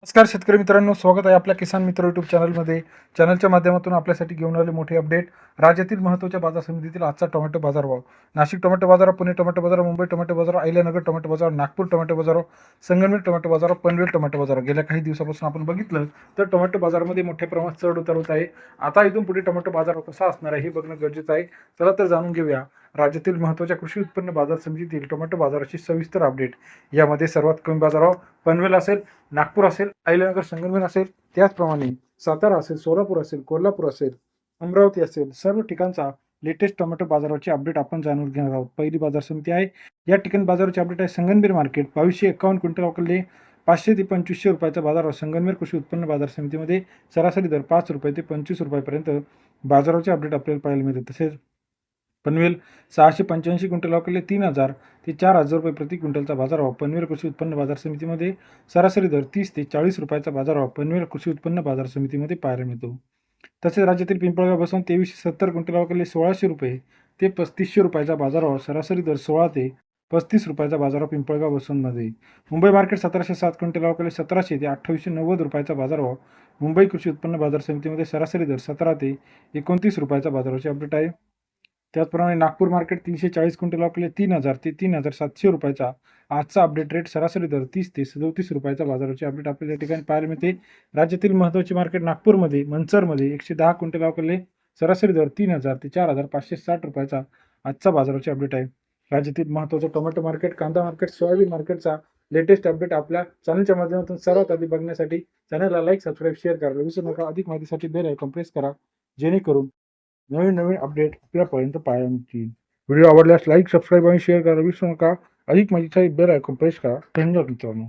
नमस्कार शेतकरी मित्रांनो, स्वागत आहे आपल्या किसान मित्र यूट्यूब चॅनलमध्ये. चॅनलच्या माध्यमातून आपल्यासाठी घेऊन आले मोठे अपडेट. राज्यातील महत्त्वाच्या बाजार समितीतील आजचा टोमॅटो बाजारभाव. नाशिक टोमॅटो बाजार, पुणे टोमॅटो बाजार, मुंबई टोमॅटो बाजार, अहिल्यानगर टोमॅटो बाजार, नागपूर टोमॅटो बाजार, संगमनेर टोमॅटो बाजार, पनवेल टोमॅटो बाजार. गेल्या काही दिवसापासून आपण बघितलं तर टोमॅटो बाजारामध्ये मोठ्या प्रमाणात चढ उतार होत आहे. आता इथून पुढे टोमॅटो बाजार कसा असणार आहे हे बघणं गरजेचं आहे. चला तर जाणून घेऊया राज्यातील महत्त्वाच्या कृषी उत्पन्न बाजार समितीतील टोमॅटो बाजाराची सविस्तर अपडेट. यामध्ये सर्वात कमी बाजारभाव पनवेल असेल, नागपूर असेल, अहिल्यानगर संगमनेर असेल, त्याचप्रमाणे सातारा असेल, सोलापूर असेल, कोल्हापूर असेल, अमरावती असेल, सर्व ठिकाणचा लेटेस्ट टोमॅटो बाजाराची अपडेट आपण जाणून घेणार आहोत. पहिली बाजार समिती आहे, या ठिकाणी बाजाराची अपडेट आहे. संगमनेर मार्केट 2251 क्विंटल अवकले 500 ते 2500 रुपयाचा बाजार. संगमनेर कृषी उत्पन्न बाजार समितीमध्ये सरासरी दर 5 रुपये ते 25 रुपयापर्यंत बाजाराचे अपडेट आपल्याला पाहायला मिळते. तसेच पनवेल 685 क्विंटल अवकले 3000 ते 4000 रुपये प्रति क्विंटलचा बाजारभाव. पनवेल कृषी उत्पन्न बाजार समितीमध्ये सरासरी दर 30 ते 40 रुपयाचा बाजारभाव पनवेल कृषी उत्पन्न बाजार समितीमध्ये पाहायला मिळतो. तसेच राज्यातील पिंपळगाव बसून 2370 क्विंटल अवकले 1600 रुपये ते 3500 रुपयाचा बाजारभाव. सरासरी दर 16 ते 35 रुपयाचा बाजारभाव पिंपळगाव बसूनमध्ये. मुंबई मार्केट 1707 क्विंटल अवकले 1700 ते 2890 रुपयाचा बाजारभाव. मुंबई कृषी उत्पन्न बाजार समितीमध्ये सरासरी दर 17 ते 29 रुपयाचा बाजाराची अपडेट आहे. त्याचप्रमाणे नागपूर मार्केट 340 क्विंटल अवकले 3000 ते 3700 रुपयाचा आजचा अपडेट रेट. सरासरी दर 30 ते 37 रुपयाचा बाजाराची अपडेट आपल्याला या ठिकाणी पाहायला मिळते. राज्यातील महत्त्वाची मार्केट नागपूरमध्ये मनसरमध्ये 110 क्विंटल अवकले सरासरी दर 3000 ते 4560 रुपयाचा आजचा बाजाराची अपडेट आहे. राज्यातील महत्त्वाचं टोमॅटो मार्केट, कांदा मार्केट, सोयाबीन मार्केटचा लेटेस्ट अपडेट आपल्या चॅनलच्या माध्यमातून सर्वात आधी बघण्यासाठी चॅनलला लाईक, सबस्क्राईब, शेअर करायला विसरू नका. अधिक माहितीसाठी बेल आयकॉन प्रेस करा, जेणेकरून नवीन अपडेट आपल्यापर्यंत पाहायला मिळतील. व्हिडिओ आवडल्यास लाईक, सबस्क्राईब आणि शेअर करायला विसरू नका. अधिक माहितीसाठी बेल आयकॉन प्रेस करा. धन्यवाद मित्रांनो.